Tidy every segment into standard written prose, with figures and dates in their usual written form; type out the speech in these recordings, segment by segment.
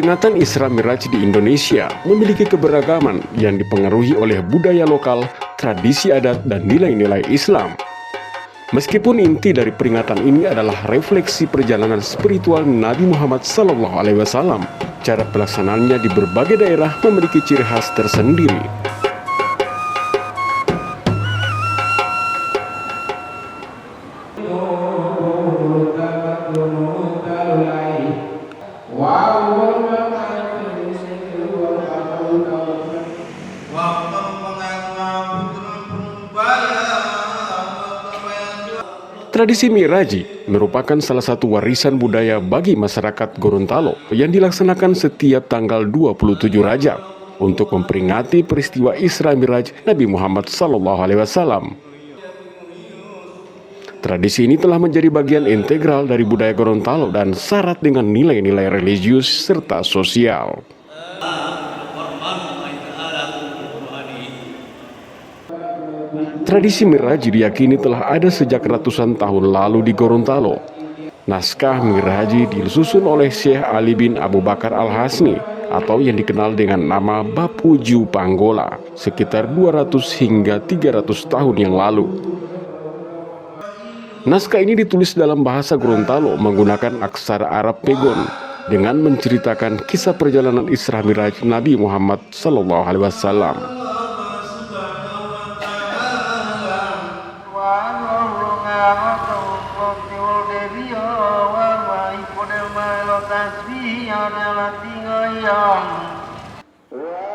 Peringatan Isra Miraj di Indonesia memiliki keberagaman yang dipengaruhi oleh budaya lokal, tradisi adat, dan nilai-nilai Islam. Meskipun inti dari peringatan ini adalah refleksi perjalanan spiritual Nabi Muhammad SAW, cara pelaksanaannya di berbagai daerah memiliki ciri khas tersendiri. Tradisi Miraji merupakan salah satu warisan budaya bagi masyarakat Gorontalo yang dilaksanakan setiap tanggal 27 Rajab untuk memperingati peristiwa Isra Miraj Nabi Muhammad SAW. Tradisi ini telah menjadi bagian integral dari budaya Gorontalo dan syarat dengan nilai-nilai religius serta sosial. Tradisi Miraji diyakini telah ada sejak ratusan tahun lalu di Gorontalo. Naskah Miraji disusun oleh Syekh Ali bin Abu Bakar Al-Hasni atau yang dikenal dengan nama Bapuju Panggola sekitar 200 hingga 300 tahun yang lalu. Naskah ini ditulis dalam bahasa Gorontalo menggunakan aksara Arab Pegon dengan menceritakan kisah perjalanan Isra Miraj Nabi Muhammad SAW.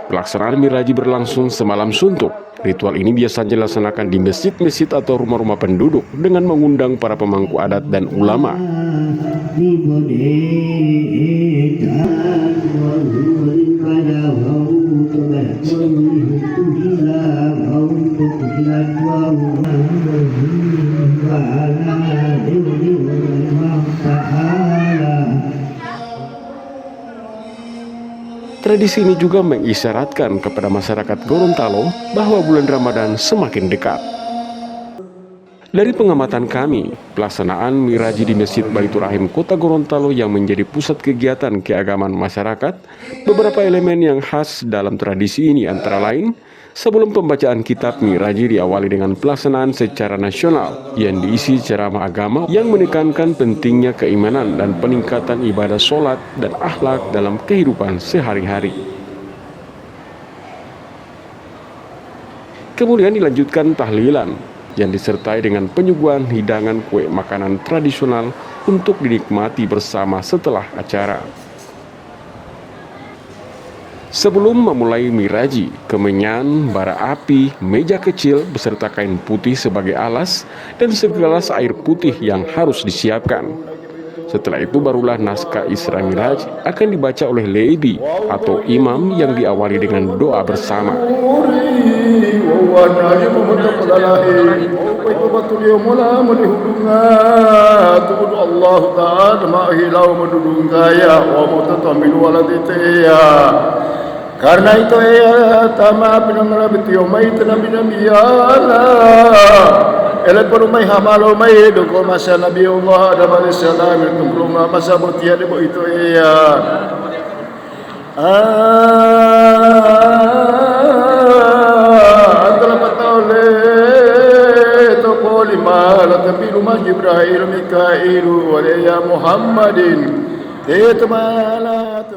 Pelaksanaan Miraji berlangsung semalam suntuk. Ritual ini biasanya dilaksanakan di masjid-masjid atau rumah-rumah penduduk dengan mengundang para pemangku adat dan ulama. Tradisi ini juga mengisyaratkan kepada masyarakat Gorontalo bahwa bulan Ramadan semakin dekat. Dari pengamatan kami, pelaksanaan Miraji di Masjid Baitur Rahim Kota Gorontalo yang menjadi pusat kegiatan keagamaan masyarakat, beberapa elemen yang khas dalam tradisi ini antara lain, sebelum pembacaan kitab Miraji diawali dengan pelaksanaan secara nasional yang diisi ceramah agama yang menekankan pentingnya keimanan dan peningkatan ibadah sholat dan akhlak dalam kehidupan sehari-hari. Kemudian dilanjutkan tahlilan yang disertai dengan penyuguhan hidangan kue makanan tradisional untuk dinikmati bersama setelah acara. Sebelum memulai Miraji, kemenyan, bara api, meja kecil beserta kain putih sebagai alas dan segelas air putih yang harus disiapkan. Setelah itu barulah naskah Isra Miraj akan dibaca oleh leibi atau imam yang diawali dengan doa bersama. Karena itu ya tama pinangala bitiyo may tanabi ele por may hamalo may doko masa Nabi Allah Adam alaihissalam tunggu masa bertiada de itu ya antara patole to polima la tabilu ma Jibril Mikail wa ya Muhammadin.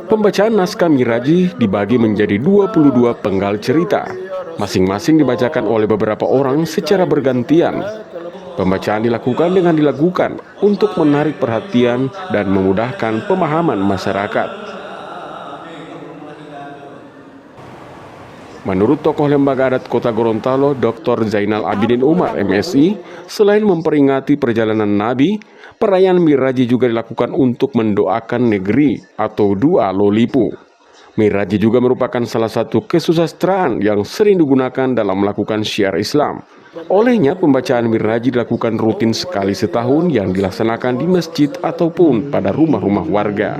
Pembacaan naskah Miraji dibagi menjadi 22 penggal cerita. Masing-masing dibacakan oleh beberapa orang secara bergantian. Pembacaan dilakukan untuk menarik perhatian dan memudahkan pemahaman masyarakat. Menurut tokoh Lembaga Adat Kota Gorontalo, Dr. Zainal Abidin Umar, MSI, selain memperingati perjalanan Nabi, perayaan Miraji juga dilakukan untuk mendoakan negeri atau Dua Lolipu. Miraji juga merupakan salah satu kesusastraan yang sering digunakan dalam melakukan syiar Islam. Olehnya, pembacaan Miraji dilakukan rutin sekali setahun yang dilaksanakan di masjid ataupun pada rumah-rumah warga.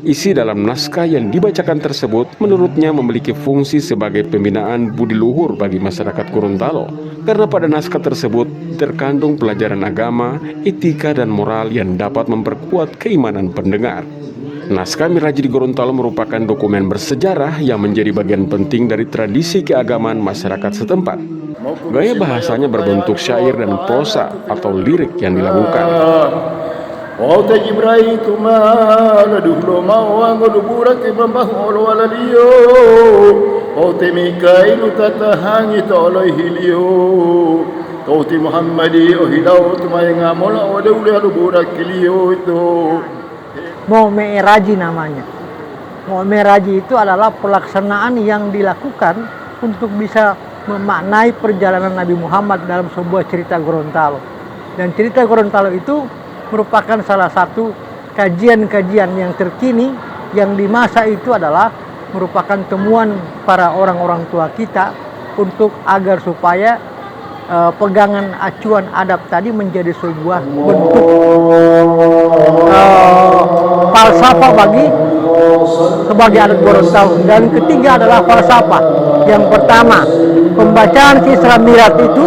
Isi dalam naskah yang dibacakan tersebut menurutnya memiliki fungsi sebagai pembinaan budi luhur bagi masyarakat Gorontalo, karena pada naskah tersebut terkandung pelajaran agama, etika dan moral yang dapat memperkuat keimanan pendengar. Naskah Miraji di Gorontalo merupakan dokumen bersejarah yang menjadi bagian penting dari tradisi keagamaan masyarakat setempat. Gaya bahasanya berbentuk syair dan prosa atau lirik yang dilakukan. Wauta Jibril tumala duhlo mawang luburak ibambah olo walaliyo. Wauta Mikail tatahangi toloi hilio. Wauta Muhammadi ohilau tumayang amola wadawli luburak kilio itu. Mau Mi'raji namanya. Mau Mi'raji itu adalah pelaksanaan yang dilakukan untuk bisa memaknai perjalanan Nabi Muhammad dalam sebuah cerita Gorontalo. Dan cerita Gorontalo itu merupakan salah satu kajian-kajian yang terkini yang di masa itu adalah merupakan temuan para orang-orang tua kita untuk agar supaya pegangan acuan adab tadi menjadi sebuah bentuk falsafah bagi sebagai adat Gorontalo. Dan ketiga adalah falsafah. Yang pertama, pembacaan Isra Mi'raj itu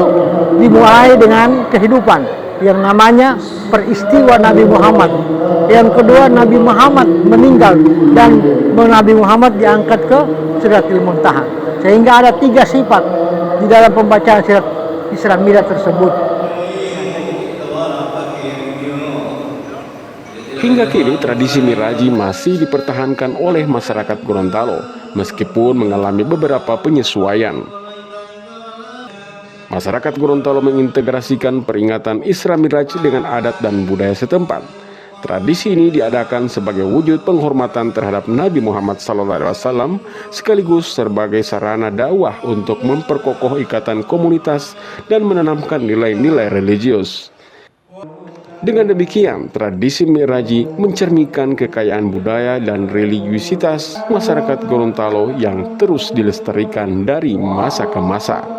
dimulai dengan kehidupan yang namanya peristiwa Nabi Muhammad. Yang kedua, Nabi Muhammad meninggal dan Nabi Muhammad diangkat ke Sidratil Muntaha. Sehingga ada 3 sifat di dalam pembacaan Isra Mi'raj tersebut. Hingga kini tradisi Miraji masih dipertahankan oleh masyarakat Gorontalo meskipun mengalami beberapa penyesuaian. Masyarakat Gorontalo mengintegrasikan peringatan Isra Mi'raj dengan adat dan budaya setempat. Tradisi ini diadakan sebagai wujud penghormatan terhadap Nabi Muhammad SAW sekaligus sebagai sarana dakwah untuk memperkokoh ikatan komunitas dan menanamkan nilai-nilai religius. Dengan demikian, tradisi Mi'raji mencerminkan kekayaan budaya dan religiusitas masyarakat Gorontalo yang terus dilestarikan dari masa ke masa.